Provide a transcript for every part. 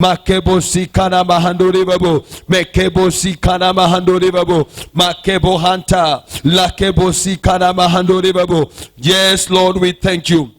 Makebo sikana mahandori babo. Mekebo sikana mahandori babo. Makebo hanta. Lakebo sikana mahandori babo. Yes, Lord, we thank you.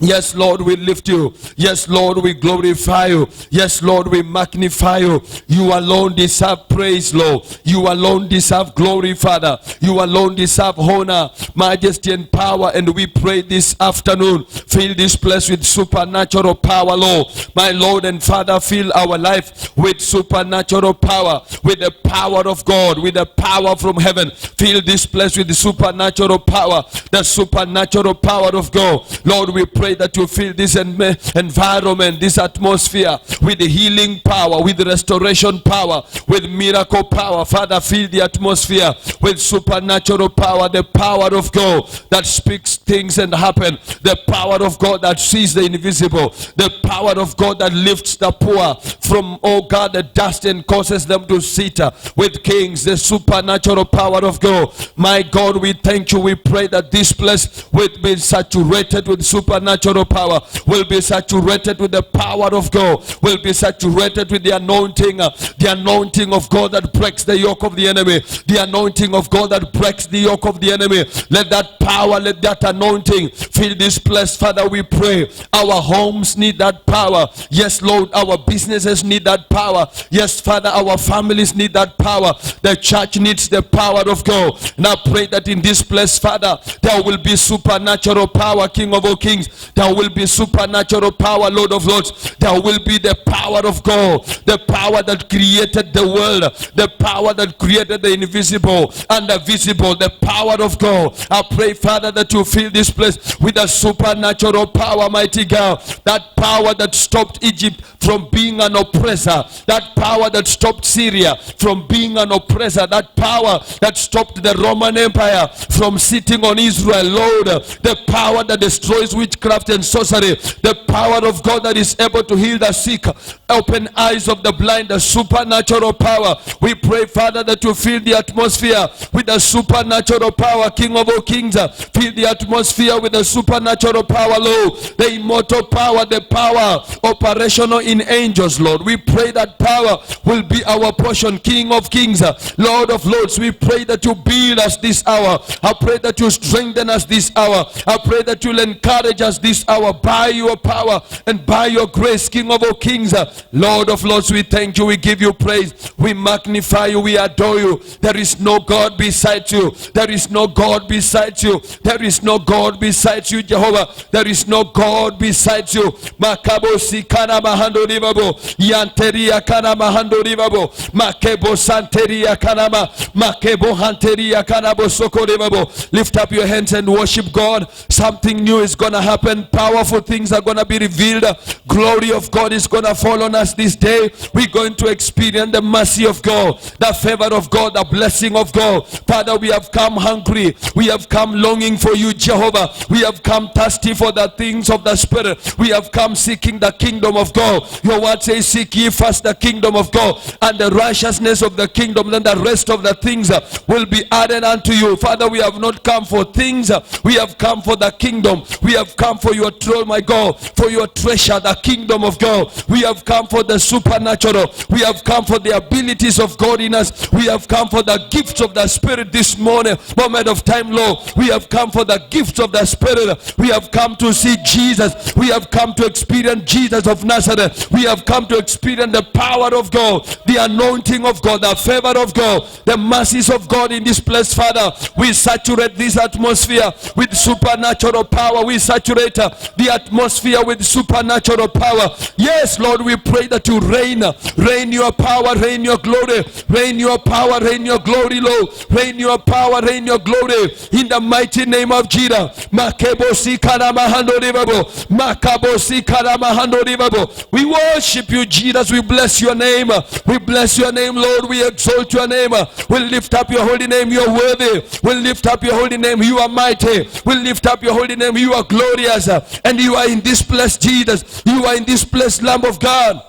Yes, Lord, we lift you. Yes, Lord, we glorify you. Yes, Lord, we magnify you. You alone deserve praise, Lord. You alone deserve glory, Father. You alone deserve honor, majesty, and power. And we pray this afternoon, fill this place with supernatural power, Lord. My Lord and Father, fill our life with supernatural power, with the power of God, with the power from heaven. Fill this place with the supernatural power, the supernatural power of God. Lord, we pray that you fill this environment, this atmosphere with the healing power, with the restoration power, with miracle power. Father, fill the atmosphere with supernatural power, the power of God that speaks things and happen, the power of God that sees the invisible, the power of God that lifts the poor from, oh God, the dust and causes them to sit with kings, the supernatural power of God. My God, we thank you. We pray that this place will be saturated with supernatural power, will be saturated with the power of God, will be saturated with the anointing of God that breaks the yoke of the enemy, the anointing of God that breaks the yoke of the enemy. Let that power, let that anointing fill this place, Father. We pray our homes need that power. Yes, Lord, our businesses need that power. Yes, Father, our families need that power. The church needs the power of God. And I pray that in this place, Father, there will be supernatural power, King of all kings. There will be supernatural power, Lord of lords. There will be the power of God, the power that created the world, the power that created the invisible and the visible, the power of God. I pray, Father, that you fill this place with a supernatural power, mighty God. That power that stopped Egypt from being an oppressor, that power that stopped Syria from being an oppressor, that power that stopped the Roman Empire from sitting on Israel, Lord, the power that destroys witchcraft and sorcery, the power of God that is able to heal the sick, open eyes of the blind, the supernatural power. We pray, Father, that you fill the atmosphere with the supernatural power, King of all kings. Fill the atmosphere with the supernatural power, Lord, the immortal power, the power operational in angels, Lord. We pray that power will be our portion, King of kings, Lord of lords. We pray that you build us this hour. I pray that you strengthen us this hour. I pray that you'll encourage us this hour by your power and by your grace, King of all kings, Lord of lords. We thank you, we give you praise, we magnify you, we adore you. There is no God beside you. There is no God beside you. There is no God beside you, Jehovah. There is no God beside you. Makabo sikana mahando ribabo, yanteria kana mahando ribabo, makebo santeria kanama, makebo hanteria kanabo soko ribabo. Lift up your hands and worship God. Something new is gonna happen. Powerful things are gonna be revealed. Glory of God is gonna fall on us this day. We're going to experience the mercy of God, the favor of God, the blessing of God. Father, we have come hungry. We have come longing for you, Jehovah. We have come thirsty for the things of the Spirit. We have come seeking the kingdom of God. Your word says, seek ye first the kingdom of God and the righteousness of the kingdom, then the rest of the things will be added unto you. Father, we have not come for things. We have come for the kingdom. We have come for your throne, my God, for your treasure, the kingdom of God. We have come for the supernatural. We have come for the abilities of God in us. We have come for the gifts of the Spirit this morning, moment of time, Lord. We have come for the gifts of the Spirit. We have come to see Jesus. We have come to experience Jesus of Nazareth. We have come to experience the power of God, the anointing of God, the favor of God, the mercies of God in this place, Father. We saturate this atmosphere with supernatural power. We saturate the atmosphere with supernatural power. Yes, Lord, we pray that you reign your power, reign your glory, reign your power, reign your glory, Lord, reign your power, reign your glory, in the mighty name of Jesus. We worship you, Jesus. We bless your name. We bless your name, Lord. We exalt your name. We lift up your holy name. You are worthy. We lift up your holy name. You are mighty. We lift up your holy name. You are glorious. And you are in this place, Jesus. You are in this place, Lamb of God.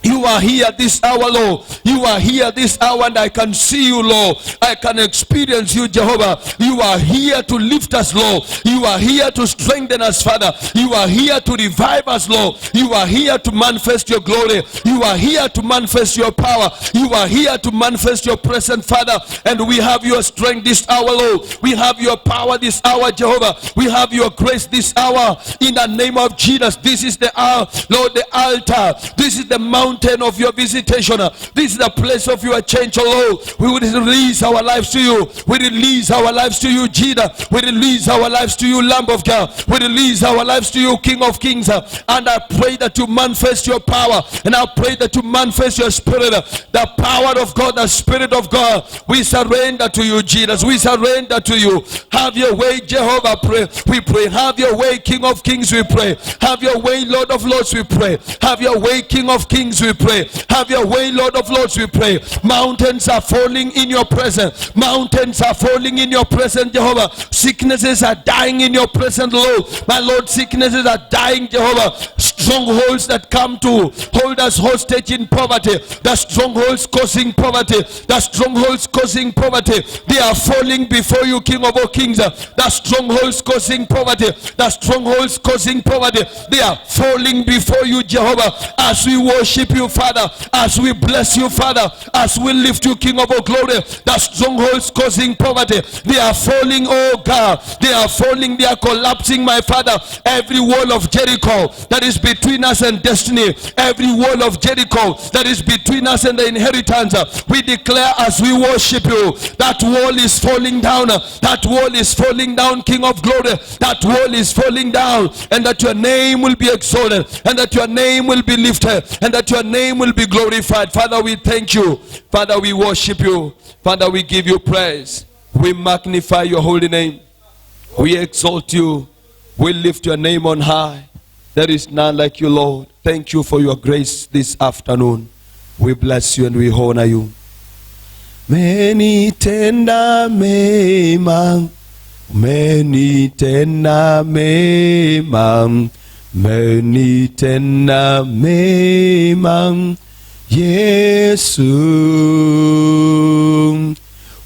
You are here this hour, Lord. You are here this hour, and I can see you, Lord. I can experience you, Jehovah. You are here to lift us, Lord. You are here to strengthen us, Father. You are here to revive us, Lord. You are here to manifest your glory. You are here to manifest your power. You are here to manifest your presence, Father. And we have your strength this hour, Lord. We have your power this hour, Jehovah. We have your grace this hour. In the name of Jesus, this is the hour, Lord, the altar. This is the mountain of your visitation. This is the place of your change, oh Lord. We will release our lives to you. We release our lives to you, Jesus. We release our lives to you, Lamb of God. We release our lives to you, King of Kings. And I pray that you manifest your power. And I pray that you manifest your spirit. The power of God, the spirit of God. We surrender to you, Jesus. We surrender to you. Have your way, Jehovah. We pray. Have your way, King of Kings. We pray. Have your way, Lord of Lords. We pray. Have your way, King of Kings. We pray. Have your way, Lord of Lords. We pray. Mountains are falling in your presence. Mountains are falling in your presence, Jehovah. Sicknesses are dying in your presence, Lord. My Lord, sicknesses are dying, Jehovah. Strongholds that come to hold us hostage in poverty. The strongholds causing poverty. The strongholds causing poverty. They are falling before you, King of all kings. The strongholds causing poverty. The strongholds causing poverty. They are falling before you, Jehovah. As we worship you, Father. As we bless you, Father. As we lift you, King of all glory. The strongholds causing poverty. They are falling, oh God. They are falling. They are collapsing, my Father. Every wall of Jericho that is between us and destiny, every wall of Jericho that is between us and the inheritance, we declare as we worship you, that wall is falling down. That wall is falling down, King of glory. That wall is falling down, and that your name will be exalted, and that your name will be lifted, and that your name will be glorified. Father, we thank you. Father, we worship you. Father, we give you praise. We magnify your holy name. We exalt you. We lift your name on high. There is none like you, Lord. Thank you for your grace this afternoon. We bless you and we honor you. Umenitenda mema, umenitenda mema, umenitenda mema, Yesu.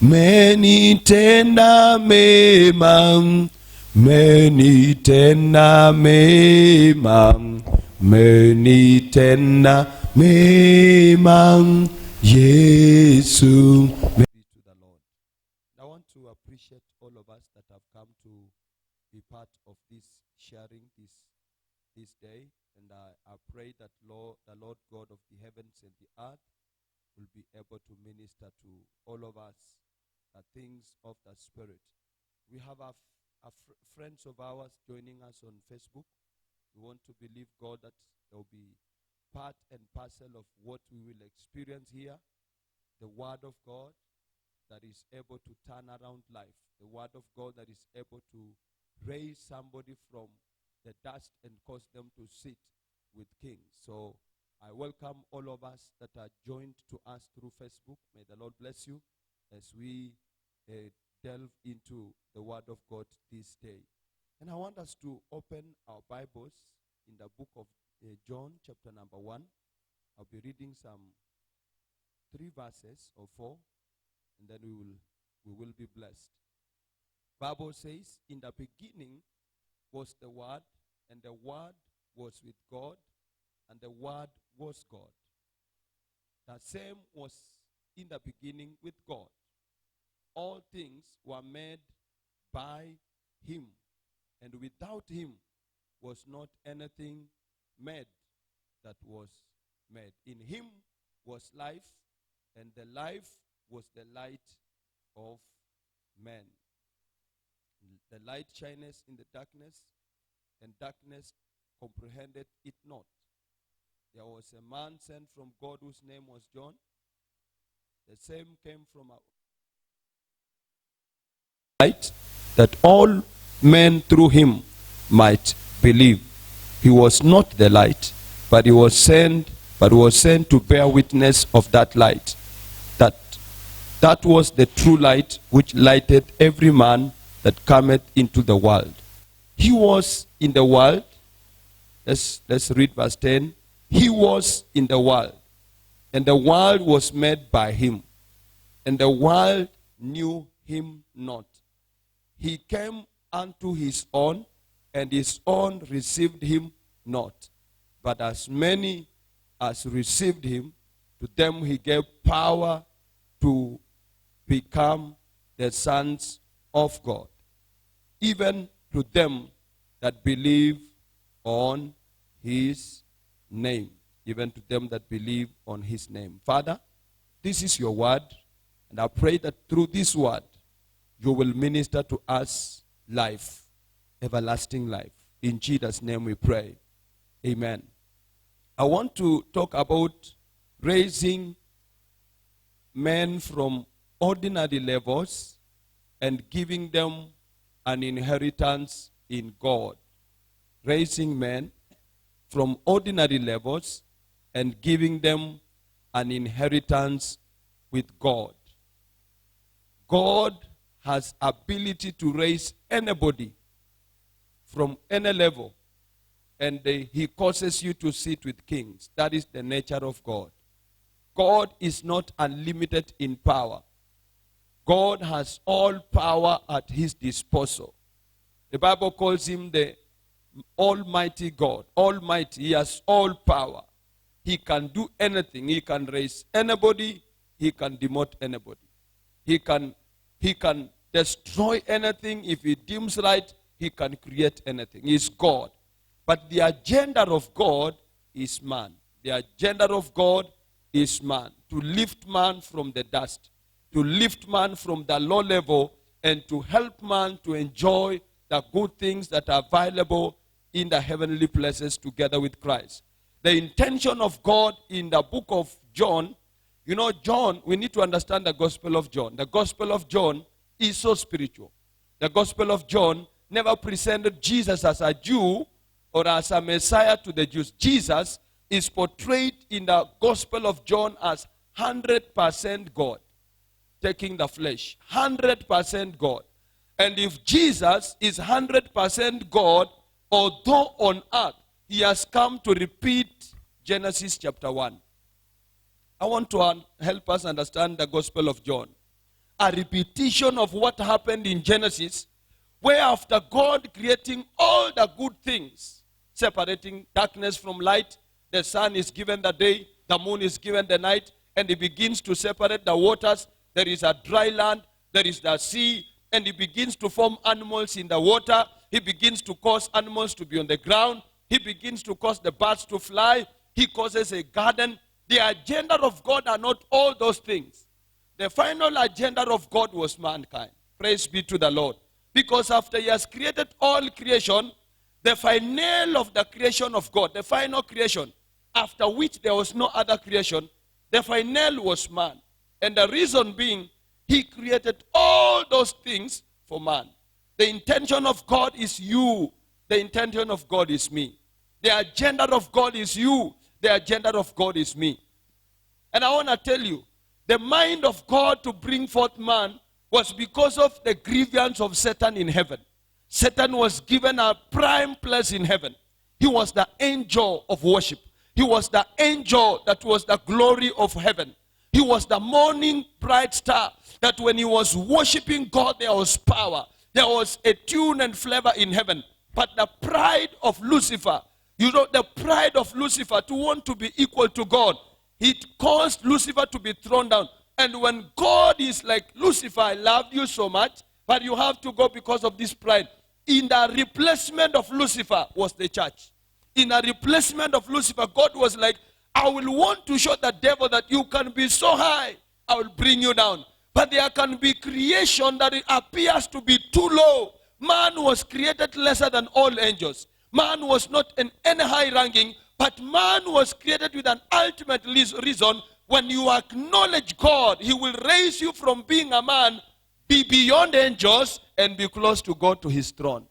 Umenitenda mema, umenitenda mema, umenitenda mema, Yesu. To the Lord. I want to appreciate all of us that have come to be part of this sharing this day, and I pray that the Lord God of the heavens and the earth will be able to minister to all of us the things of the Spirit. We have friends of ours joining us on Facebook. We want to believe, God, that there will be part and parcel of what we will experience here, the Word of God that is able to turn around life, the Word of God that is able to raise somebody from the dust and cause them to sit with kings. So I welcome all of us that are joined to us through Facebook. May the Lord bless you as we delve into the Word of God this day. And I want us to open our Bibles in the book of John, chapter number 1. I'll be reading some 3 verses or 4, and then we will be blessed. Bible says, in the beginning was the Word, and the Word was with God, and the Word was God. The same was in the beginning with God. All things were made by him, and without him was not anything made that was made. In him was life, and the life was the light of men. The light shineth in the darkness, and darkness comprehended it not. There was a man sent from God whose name was John. The same came from light, that all men through him might believe. He was not the light, but he was sent to bear witness of that light. That was the true light which lighted every man that cometh into the world. He was in the world. Let's read verse 10. He was in the world, and the world was made by him, and the world knew him not. He came unto his own, and his own received him not. But as many as received him, to them he gave power to become the sons of God, even to them that believe on his name. Even to them that believe on his name. Father, this is your word, and I pray that through this word, you will minister to us life, everlasting life. In Jesus' name we pray. Amen. I want to talk about raising men from ordinary levels and giving them an inheritance in God. Raising men from ordinary levels and giving them an inheritance with God. God has ability to raise anybody from any level, and he causes you to sit with kings. That is the nature of God. God is not unlimited in power. God has all power at his disposal. The Bible calls him the Almighty God. Almighty. He has all power. He can do anything. He can raise anybody. He can demote anybody. He can destroy anything. If he deems right, he can create anything. He is God. But the agenda of God is man. The agenda of God is man. To lift man from the dust. To lift man from the low level and to help man to enjoy the good things that are available in the heavenly places together with Christ. The intention of God in the book of John, you know, John, we need to understand the Gospel of John. The Gospel of John is so spiritual. The Gospel of John never presented Jesus as a Jew or as a Messiah to the Jews. Jesus is portrayed in the Gospel of John as 100% God, taking the flesh. 100% God. And if Jesus is 100% God, although on earth, he has come to repeat Genesis chapter 1. I want to help us understand the Gospel of John. A repetition of what happened in Genesis, where after God creating all the good things, separating darkness from light, the sun is given the day, the moon is given the night, and he begins to separate the waters. There is a dry land, there is the sea, and he begins to form animals in the water. He begins to cause animals to be on the ground. He begins to cause the birds to fly. He causes a garden. The agenda of God are not all those things. The final agenda of God was mankind. Praise be to the Lord. Because after he has created all creation, the final of the creation of God, the final creation, after which there was no other creation, the final was man. And the reason being, he created all those things for man. The intention of God is you. The intention of God is me. The agenda of God is you. The agenda of God is me. And I want to tell you, the mind of God to bring forth man was because of the grievance of Satan in heaven. Satan was given a prime place in heaven. He was the angel of worship. He was the angel that was the glory of heaven. He was the morning bright star that when he was worshiping God, there was power. There was a tune and flavor in heaven. But the pride of Lucifer, you know, the pride of Lucifer to want to be equal to God, it caused Lucifer to be thrown down. And when God is like, Lucifer, I love you so much, but you have to go because of this pride. In the replacement of Lucifer was the church. In a replacement of Lucifer, God was like, I will want to show the devil that you can be so high, I will bring you down. But there can be creation that it appears to be too low. Man was created lesser than all angels. Man was not in any high ranking, but man was created with an ultimate reason. When you acknowledge God, he will raise you from being a man, be beyond angels, and be close to God, to his throne.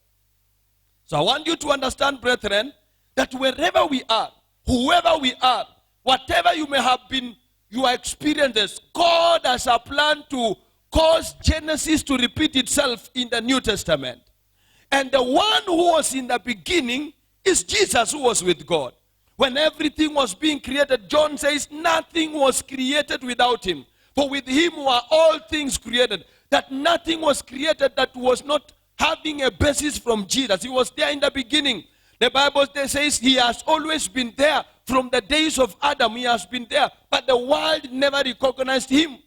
So I want you to understand, brethren, that wherever we are, whoever we are, whatever you may have been, your experiences, God has a plan to cause Genesis to repeat itself in the New Testament. And the one who was in the beginning is Jesus, who was with God. when everything was being created, John says nothing was created without him. For with him were all things created. That nothing was created that was not having a basis from Jesus. He was there in the beginning. The Bible says he has always been there. From the days of Adam, he has been there. But the world never recognized him.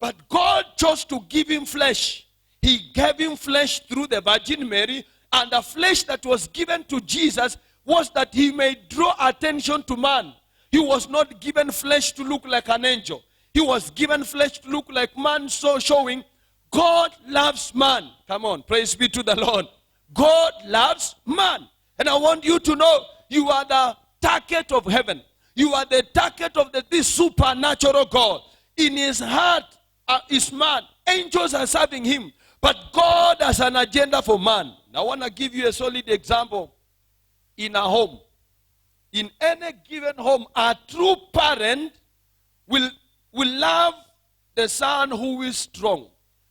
But God chose to give him flesh. He gave him flesh through the Virgin Mary. And the flesh that was given to Jesus was that he may draw attention to man. He was not given flesh to look like an angel. He was given flesh to look like man, so showing God loves man. Come on, praise be to the Lord. God loves man. And I want you to know, you are the target of heaven. You are the target of this supernatural God. In his heart is man. Angels are serving him. But God has an agenda for man. I want to give you a solid example. In a home, in any given home, a true parent will love the son who is strong.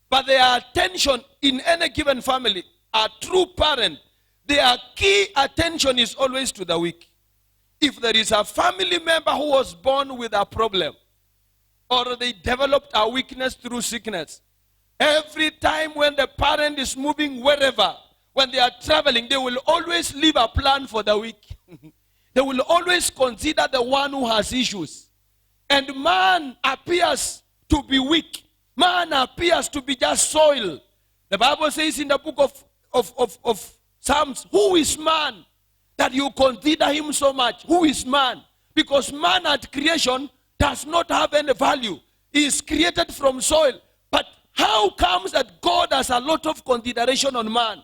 But their attention in any given family, a true parent, their key attention is always to the weak. If there is a family member who was born with a problem, or they developed a weakness through sickness, every time when the parent is moving wherever, when they are traveling, they will always leave a plan for the weak. They will always consider the one who has issues. And man appears to be weak. Man appears to be just soil. The Bible says in the book of Psalms, who is man that you consider him so much? Who is man? Because man at creation does not have any value. He is created from soil. But how comes that God has a lot of consideration on man?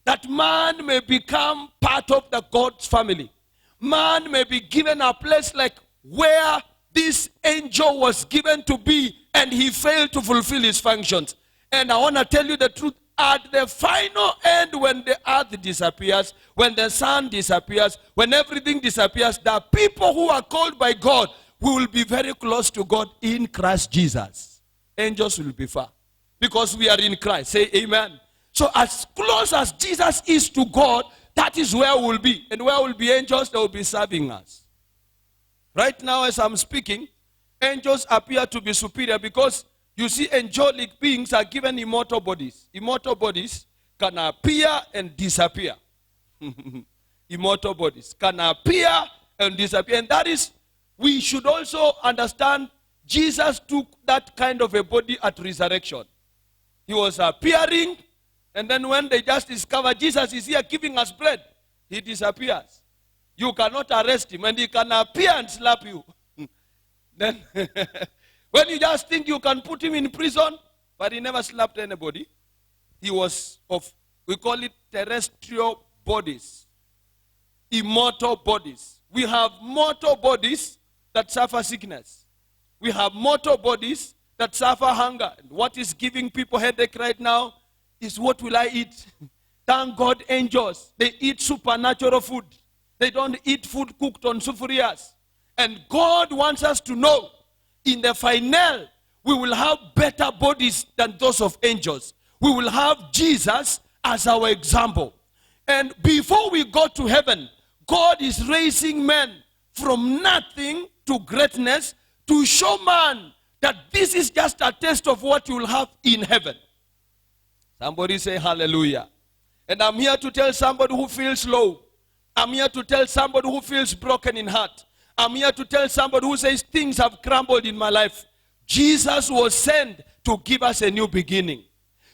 That man may become part of the God's family. Man may be given a place like where this angel was given to be, and he failed to fulfill his functions. And I want to tell you the truth. At the final end, when the earth disappears, when the sun disappears, when everything disappears, the people who are called by God will be very close to God in Christ Jesus. Angels will be far because we are in Christ. Say amen. So as close as Jesus is to God, that is where we'll be. And where will be angels? They will be serving us. Right now as I'm speaking, angels appear to be superior because you see angelic beings are given immortal bodies. Immortal bodies can appear and disappear. Immortal bodies can appear and disappear. And that is, we should also understand Jesus took that kind of a body at resurrection. He was appearing, and then when they just discover Jesus is here giving us bread, he disappears. You cannot arrest him, and he can appear and slap you. Then, when you just think you can put him in prison, but he never slapped anybody. He was of, we call it terrestrial bodies. Immortal bodies. We have mortal bodies that suffer sickness. We have mortal bodies that suffer hunger. And what is giving people headache right now is, what will I eat? Thank God angels, they eat supernatural food. They don't eat food cooked on sufurias. And God wants us to know, in the final, we will have better bodies than those of angels. We will have Jesus as our example. And before we go to heaven, God is raising men from nothing to greatness to show man that this is just a taste of what you will have in heaven. Somebody say hallelujah. And I'm here to tell somebody who feels low. I'm here to tell somebody who feels broken in heart. I'm here to tell somebody who says things have crumbled in my life. Jesus was sent to give us a new beginning.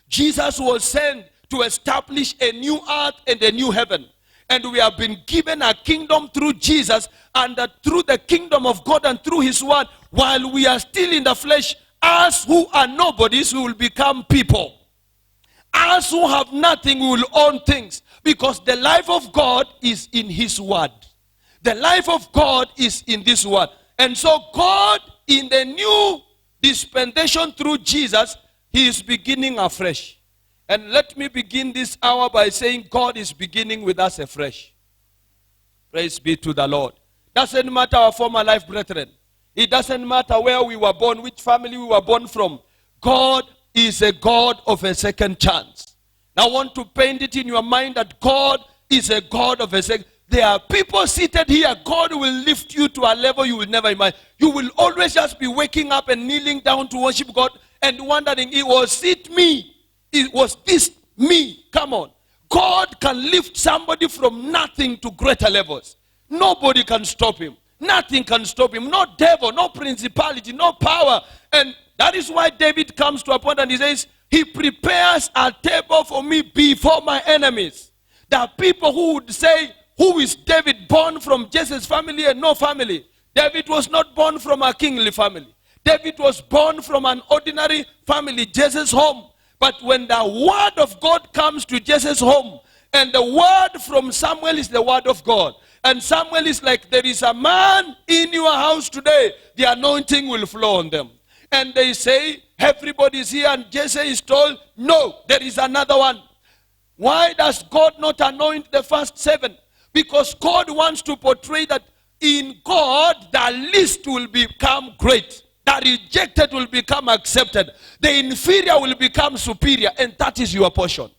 Jesus was sent to establish a new earth and a new heaven. And we have been given a kingdom through Jesus, and through the kingdom of God and through his word, while we are still in the flesh, us who are nobodies, we will become people. Us who have nothing, we will own things. Because the life of God is in his word. The life of God is in this word. And so God, in the new dispensation through Jesus, he is beginning afresh. And let me begin this hour by saying God is beginning with us afresh. Praise be to the Lord. Doesn't matter our former life, brethren. It doesn't matter where we were born, which family we were born from. God is a God of a second chance. Now I want to paint it in your mind that God is a God of a second. There are people seated here. God will lift you to a level you will never imagine. You will always just be waking up and kneeling down to worship God and wondering, was it me? Was this me? Come on. God can lift somebody from nothing to greater levels. Nobody can stop him. Nothing can stop him. No devil, no principality, no power. And that is why David comes to a point and he says, he prepares a table for me before my enemies. There are people who would say, who is David, born from Jesse's family and no family? David was not born from a kingly family. David was born from an ordinary family, Jesse's home. But when the word of God comes to Jesse's home, and the word from Samuel is the word of God, and Samuel is like, there is a man in your house today, the anointing will flow on them. And they say, everybody is here, and Jesse is told, no, there is another one. Why does God not anoint the first 7? Because God wants to portray that in God, the least will become great. The rejected will become accepted. The inferior will become superior. And that is your portion.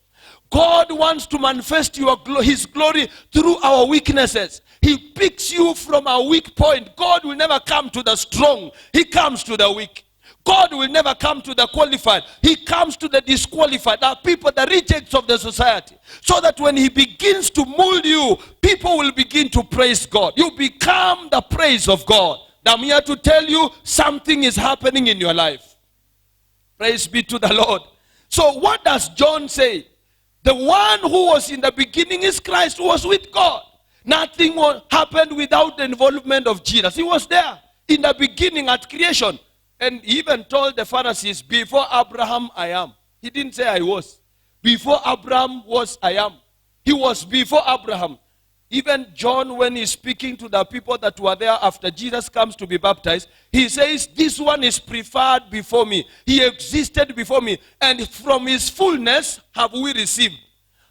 God wants to manifest his glory through our weaknesses. He picks you from a weak point. God will never come to the strong. He comes to the weak. God will never come to the qualified. He comes to the disqualified. There are people, the rejects of the society. So that when he begins to mold you, people will begin to praise God. You become the praise of God. I'm here to tell you something is happening in your life. Praise be to the Lord. So what does John say? The one who was in the beginning is Christ, who was with God. Nothing happened without the involvement of Jesus. He was there in the beginning at creation. And he even told the Pharisees, before Abraham, I am. He didn't say I was. Before Abraham was, I am. He was before Abraham. Even John, when he's speaking to the people that were there after Jesus comes to be baptized, he says, this one is preferred before me. He existed before me. And from his fullness have we received.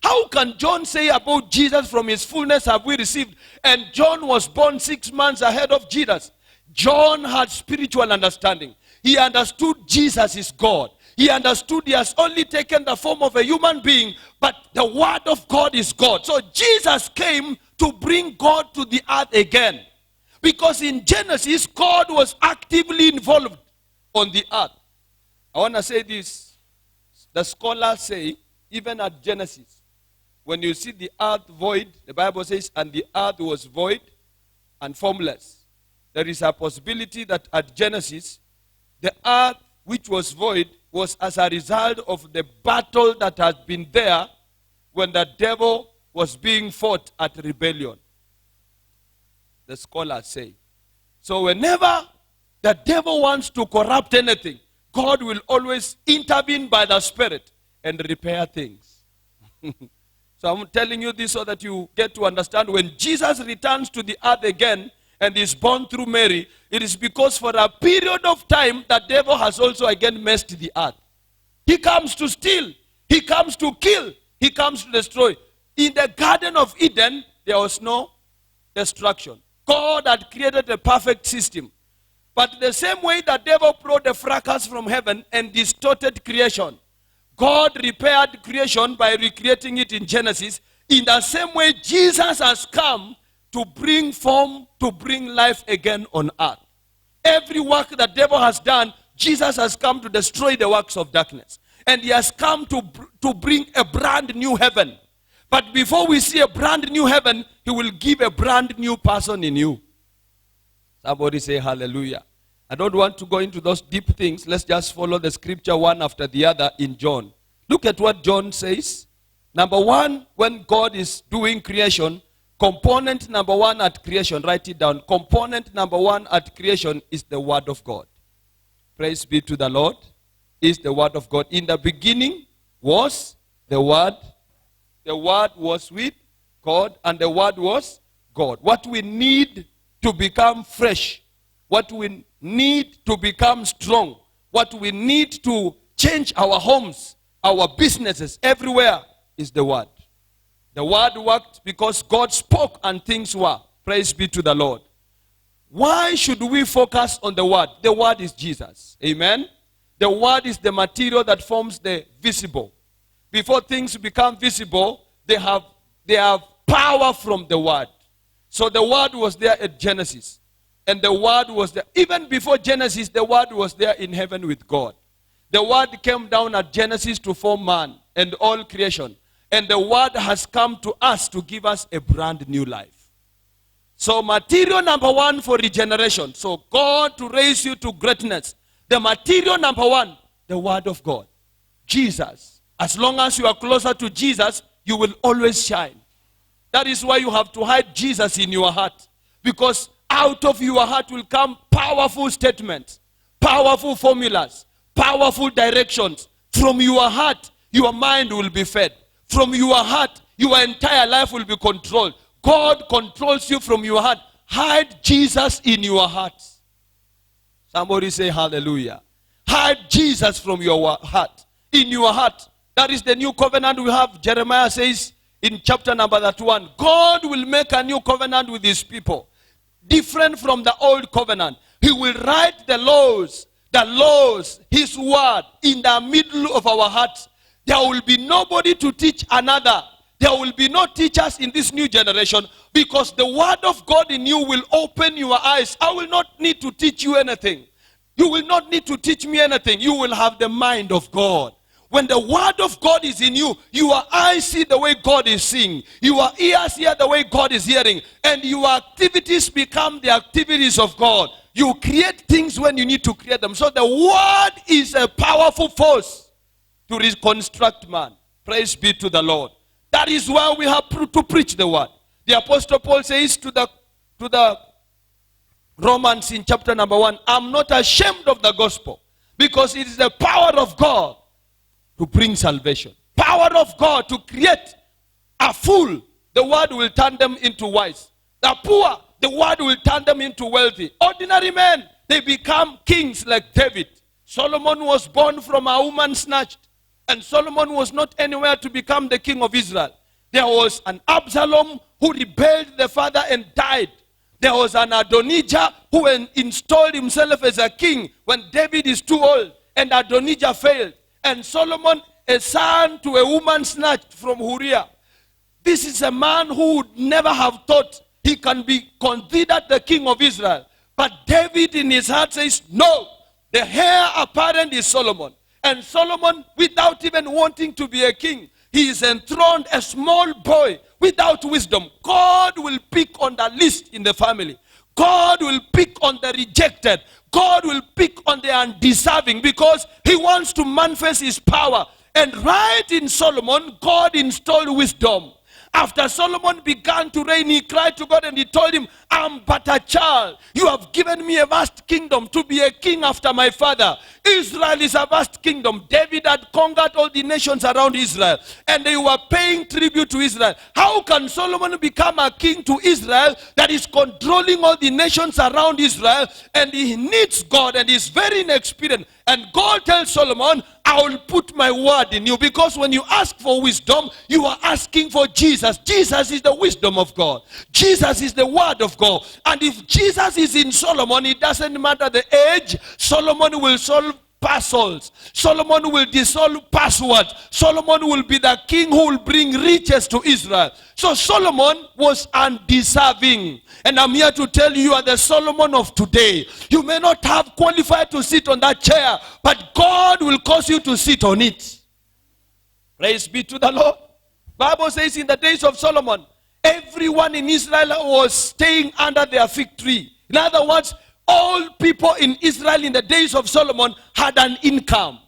How can John say about Jesus, from his fullness have we received? And John was born 6 months ahead of Jesus. John had spiritual understanding. He understood Jesus is God. He understood he has only taken the form of a human being, but the word of God is God. So Jesus came to bring God to the earth again. Because in Genesis, God was actively involved on the earth. I want to say this. The scholars say, even at Genesis, when you see the earth void, the Bible says, and the earth was void and formless. There is a possibility that at Genesis, the earth which was void was as a result of the battle that had been there when the devil was being fought at rebellion. The scholars say. So whenever the devil wants to corrupt anything, God will always intervene by the Spirit and repair things. So I'm telling you this so that you get to understand when Jesus returns to the earth again, and is born through Mary, it is because for a period of time, the devil has also again messed the earth. He comes to steal. He comes to kill. He comes to destroy. In the Garden of Eden, there was no destruction. God had created a perfect system. But the same way the devil brought a fracas from heaven and distorted creation, God repaired creation by recreating it in Genesis. In the same way, Jesus has come to bring form, to bring life again on earth. Every work the devil has done, Jesus has come to destroy the works of darkness. And he has come to bring a brand new heaven. But before we see a brand new heaven, he will give a brand new person in you. Somebody say hallelujah. I don't want to go into those deep things. Let's just follow the scripture one after the other in John. Look at what John says. Number one, when God is doing creation, component number one at creation, write it down. Component number one at creation is the word of God. Praise be to the Lord. Is the word of God. In the beginning was the word. The word was with God and the word was God. What we need to become fresh, what we need to become strong, what we need to change our homes, our businesses, everywhere is the word. The word worked because God spoke and things were. Praise be to the Lord. Why should we focus on the word? The word is Jesus. Amen. The word is the material that forms the visible. Before things become visible, they have power from the word. So the word was there at Genesis. And the word was there. Even before Genesis, the word was there in heaven with God. The word came down at Genesis to form man and all creation. And the word has come to us to give us a brand new life. So material number one for regeneration. So God to raise you to greatness. The material number one, the word of God. Jesus. As long as you are closer to Jesus, you will always shine. That is why you have to hide Jesus in your heart. Because out of your heart will come powerful statements, powerful formulas, powerful directions. From your heart, your mind will be fed. From your heart, your entire life will be controlled. God controls you from your heart. Hide Jesus in your heart. Somebody say hallelujah. Hide Jesus from your heart. In your heart. That is the new covenant we have. Jeremiah says in chapter number 31, God will make a new covenant with his people. Different from the old covenant. He will write the laws, his word in the middle of our hearts. There will be nobody to teach another. There will be no teachers in this new generation because the word of God in you will open your eyes. I will not need to teach you anything. You will not need to teach me anything. You will have the mind of God. When the word of God is in you, your eyes see the way God is seeing. Your ears hear the way God is hearing. And your activities become the activities of God. You create things when you need to create them. So the word is a powerful force to reconstruct man. Praise be to the Lord. That is why we have to preach the word. The Apostle Paul says to the Romans in chapter number 1, I'm not ashamed of the gospel because it is the power of God to bring salvation. Power of God to create a fool. The word will turn them into wise. The poor, the word will turn them into wealthy. Ordinary men, they become kings like David. Solomon was born from a woman snatched. And Solomon was not anywhere to become the king of Israel. There was an Absalom who rebelled the father and died. There was an Adonijah who installed himself as a king when David is too old. And Adonijah failed. And Solomon, a son to a woman snatched from Uriah. This is a man who would never have thought he can be considered the king of Israel. But David in his heart says, no, the heir apparent is Solomon. And Solomon, without even wanting to be a king, he is enthroned a small boy without wisdom. God will pick on the least in the family. God will pick on the rejected. God will pick on the undeserving because he wants to manifest his power. And right in Solomon, God installed wisdom. After Solomon began to reign, he cried to God and he told him, I'm but a child. You have given me a vast kingdom to be a king after my father. Israel is a vast kingdom. David had conquered all the nations around Israel and they were paying tribute to Israel. How can Solomon become a king to Israel that is controlling all the nations around Israel, and he needs God and is very inexperienced? And God tells Solomon, I will put my word in you, because when you ask for wisdom, you are asking for Jesus. Jesus is the wisdom of God. Jesus is the word of God. And if Jesus is in Solomon, it doesn't matter the age, Solomon will solve puzzles. Solomon will dissolve passwords. Solomon will be the king who will bring riches to Israel. So Solomon was undeserving. And I'm here to tell you, you are the Solomon of today. You may not have qualified to sit on that chair, but God will cause you to sit on it. Praise be to the Lord. Bible says in the days of Solomon, everyone in Israel was staying under their fig tree. In other words, all people in Israel in the days of Solomon had an income.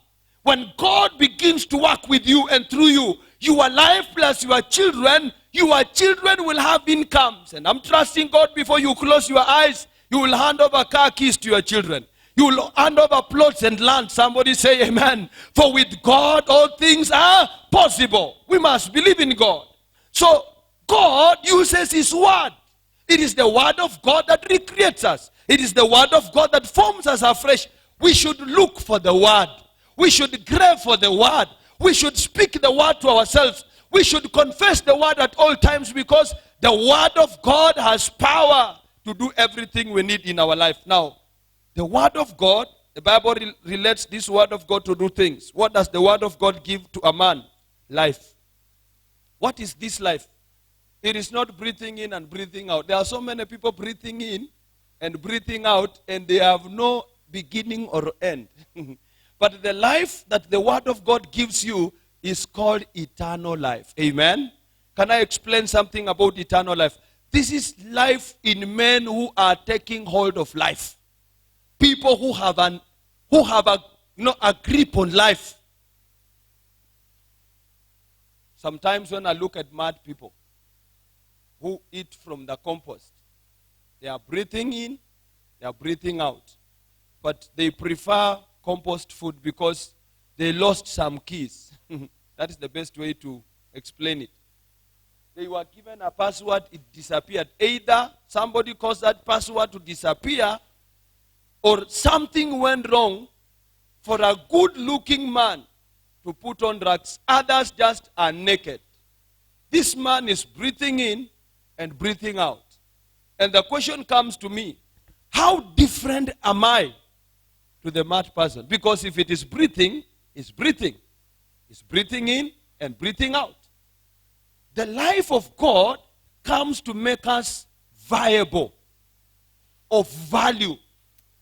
When God begins to work with you and through you, your life plus your children will have incomes. And I'm trusting God, before you close your eyes, you will hand over car keys to your children. You will hand over plots and land. Somebody say amen. For with God all things are possible. We must believe in God. So God uses his word. It is the word of God that recreates us. It is the word of God that forms us afresh. We should look for the word. We should crave for the word. We should speak the word to ourselves. We should confess the word at all times, because the word of God has power to do everything we need in our life. Now, the word of God, the Bible relates this word of God to do things. What does the word of God give to a man? Life. What is this life? It is not breathing in and breathing out. There are so many people breathing in and breathing out, and they have no beginning or end. But the life that the Word of God gives you is called eternal life. Amen? Can I explain something about eternal life? This is life in men who are taking hold of life. People who have a grip on life. Sometimes when I look at mad people who eat from the compost, they are breathing in, they are breathing out. But they prefer compost food because they lost some keys. That is the best way to explain it. They were given a password, it disappeared. Either somebody caused that password to disappear, or something went wrong for a good-looking man to put on drugs. Others just are naked. This man is breathing in and breathing out. And the question comes to me, how different am I to the mad person? Because if it is breathing, it's breathing. It's breathing in and breathing out. The life of God comes to make us viable, of value,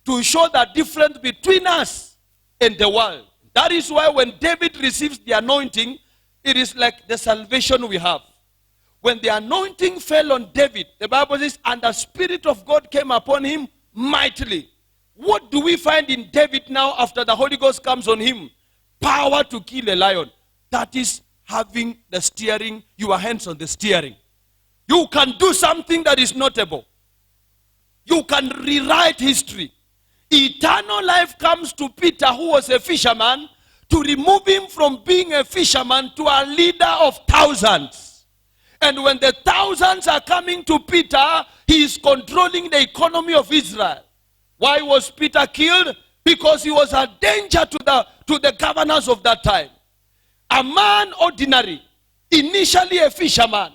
to show the difference between us and the world. That is why when David receives the anointing, it is like the salvation we have. When the anointing fell on David, the Bible says, and the Spirit of God came upon him mightily. What do we find in David now after the Holy Ghost comes on him? Power to kill a lion. That is having the steering, your hands on the steering. You can do something that is notable. You can rewrite history. Eternal life comes to Peter, who was a fisherman, to remove him from being a fisherman to a leader of thousands. And when the thousands are coming to Peter, he is controlling the economy of Israel. Why was Peter killed? Because he was a danger to the governors of that time. A man ordinary, initially a fisherman,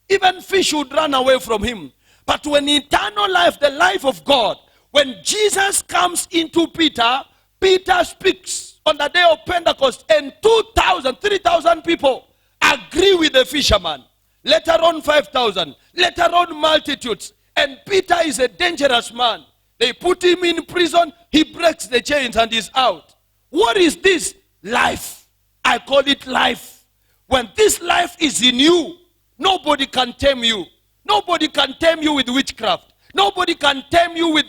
even fish would run away from him. But when eternal life, the life of God, when Jesus comes into Peter, Peter speaks on the day of Pentecost, and 2,000, 3,000 people agree with the fisherman. Later on 5,000, later on multitudes. And Peter is a dangerous man. They put him in prison, he breaks the chains and is out. What is this? Life. I call it life. When this life is in you, nobody can tame you. Nobody can tame you with witchcraft. Nobody can tame you with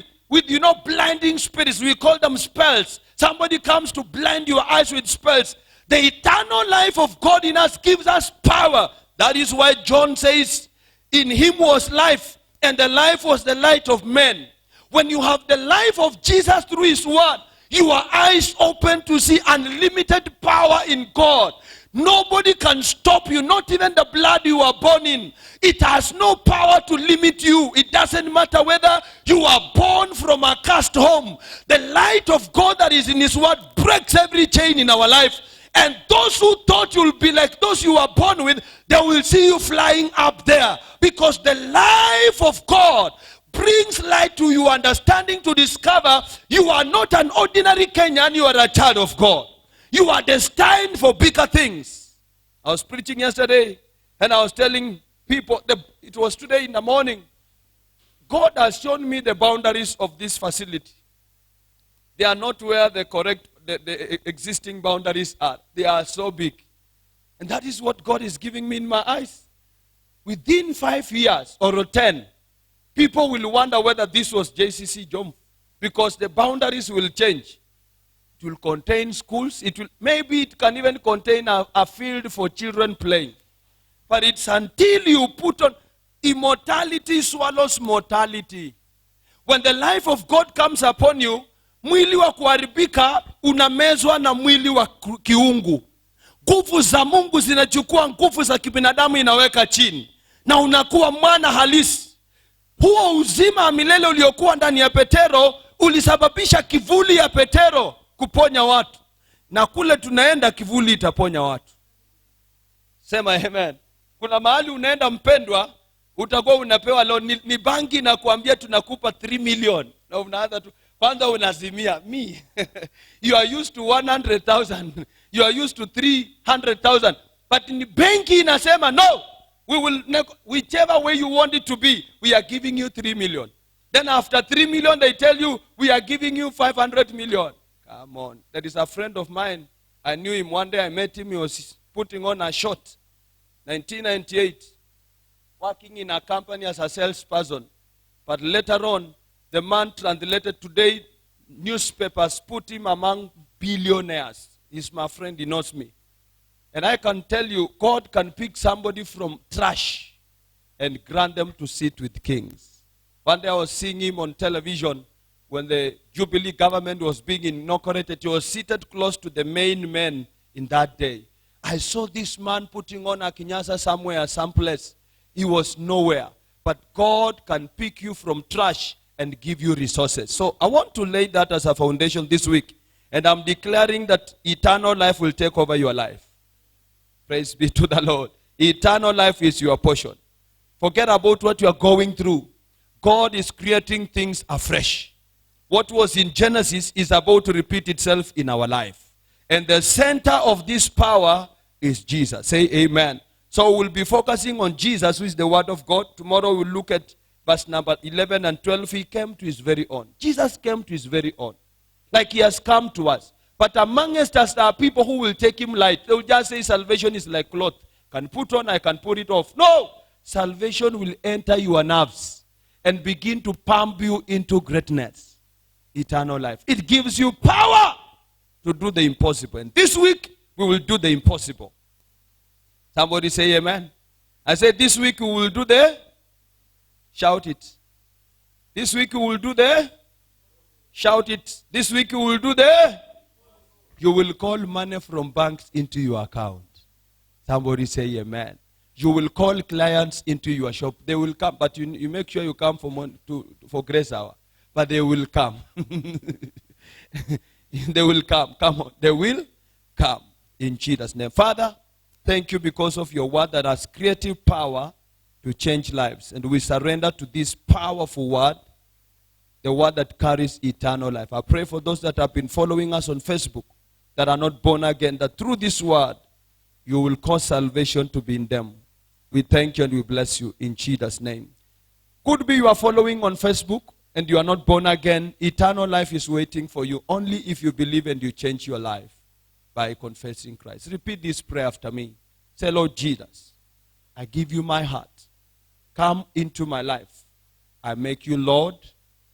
blinding spirits. We call them spells. Somebody comes to blind your eyes with spells. The eternal life of God in us gives us power. That is why John says, in him was life, and the life was the light of men. When you have the life of Jesus through his word, your eyes open to see unlimited power in God. Nobody can stop you, not even the blood you are born in. It has no power to limit you. It doesn't matter whether you are born from a cursed home. The light of God that is in his word breaks every chain in our life. And those who thought you'll be like those you were born with, they will see you flying up there. Because the life of God brings light to your understanding to discover you are not an ordinary Kenyan, you are a child of God. You are destined for bigger things. I was preaching yesterday and I was telling people, it was today in the morning, God has shown me the boundaries of this facility. They are not where the existing boundaries are. They are so big. And that is what God is giving me in my eyes. Within 5 years or 10, people will wonder whether this was JCC Jom, because the boundaries will change. It will contain schools. Maybe it can even contain a field for children playing. But it's until you put on, immortality swallows mortality. When the life of God comes upon you, mwili wa kuharibika unamezwa na mwili wa kiungu. Nguvu za Mungu zinachukua nguvu za kibinadamu inaweka chini. Na unakuwa mwana halisi. Huo uzima milele uliokuwa ndani ya Petero ulisababisha kivuli ya Petero kuponya watu. Na kule tunaenda kivuli itaponya watu. Sema amen. Kuna mahali unaenda mpendwa, utakuwa unapewa loan, ni banki na kuambia tunakupa 3 million. Na unaanza tu, kwanza unazimia. Me, you are used to 100,000. You are used to 300,000. But ni banki inasema no. We will, whichever way you want it to be, we are giving you 3 million. Then after 3 million, they tell you, we are giving you 500 million. Come on. There is a friend of mine. I knew him one day. I met him. He was putting on a short. 1998. Working in a company as a salesperson. But later on, the man translated today, newspapers put him among billionaires. He's my friend. He knows me. And I can tell you, God can pick somebody from trash and grant them to sit with kings. One day I was seeing him on television when the Jubilee government was being inaugurated. He was seated close to the main men in that day. I saw this man putting on a kinyasa somewhere, someplace. He was nowhere. But God can pick you from trash and give you resources. So I want to lay that as a foundation this week. And I'm declaring that eternal life will take over your life. Praise be to the Lord. Eternal life is your portion. Forget about what you are going through. God is creating things afresh. What was in Genesis is about to repeat itself in our life. And the center of this power is Jesus. Say amen. So we'll be focusing on Jesus, who is the word of God. Tomorrow we'll look at verse number 11 and 12. He came to his very own. Jesus came to his very own. Like he has come to us. But amongst us, there are people who will take him light. They will just say salvation is like cloth. Can put on, I can put it off. No! Salvation will enter your nerves and begin to pump you into greatness. Eternal life. It gives you power to do the impossible. And this week, we will do the impossible. Somebody say amen. I said this week we will do the, shout it. This week we will do the, shout it. This week we will do the, you will call money from banks into your account. Somebody say amen. You will call clients into your shop. They will come, but you make sure you come for grace hour. But they will come. They will come. Come on. They will come. In Jesus' name. Father, thank you because of your word that has creative power to change lives. And we surrender to this powerful word, the word that carries eternal life. I pray for those that have been following us on Facebook, that are not born again, that through this word, you will cause salvation to be in them. We thank you and we bless you in Jesus' name. Could be you are following on Facebook and you are not born again. Eternal life is waiting for you only if you believe and you change your life by confessing Christ. Repeat this prayer after me. Say, Lord Jesus, I give you my heart. Come into my life. I make you Lord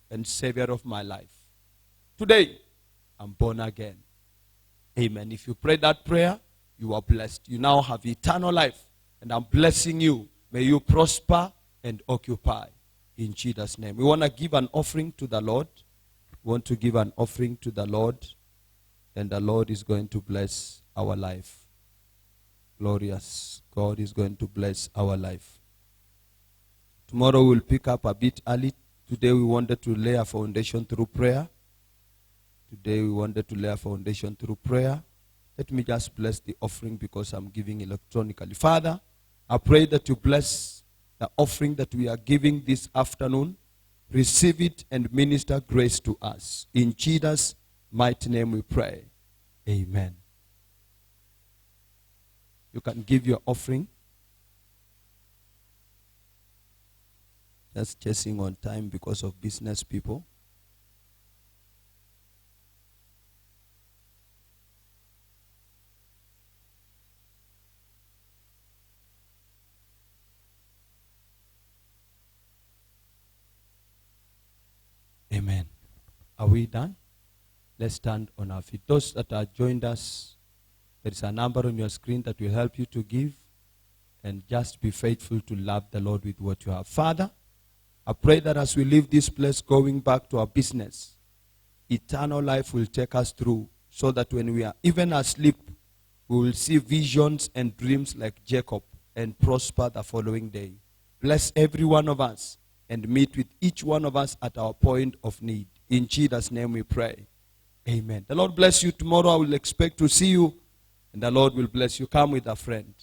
and Savior of my life. Today, I'm born again. Amen. If you pray that prayer, you are blessed. You now have eternal life. And I'm blessing you. May you prosper and occupy. In Jesus' name. We want to give an offering to the Lord. We want to give an offering to the Lord. And the Lord is going to bless our life. Glorious. God is going to bless our life. Tomorrow we'll pick up a bit early. Today we wanted to lay a foundation through prayer. Today we wanted to lay a foundation through prayer. Let me just bless the offering because I'm giving electronically. Father, I pray that you bless the offering that we are giving this afternoon. Receive it and minister grace to us. In Jesus' mighty name we pray. Amen. You can give your offering. Just chasing on time because of business people. Amen. Are we done? Let's stand on our feet. Those that have joined us, there is a number on your screen that will help you to give. And just be faithful to love the Lord with what you have. Father, I pray that as we leave this place going back to our business, eternal life will take us through so that when we are even asleep, we will see visions and dreams like Jacob and prosper the following day. Bless every one of us and meet with each one of us at our point of need. In Jesus' name we pray. Amen. The Lord bless you. Tomorrow I will expect to see you, and the Lord will bless you. Come with a friend.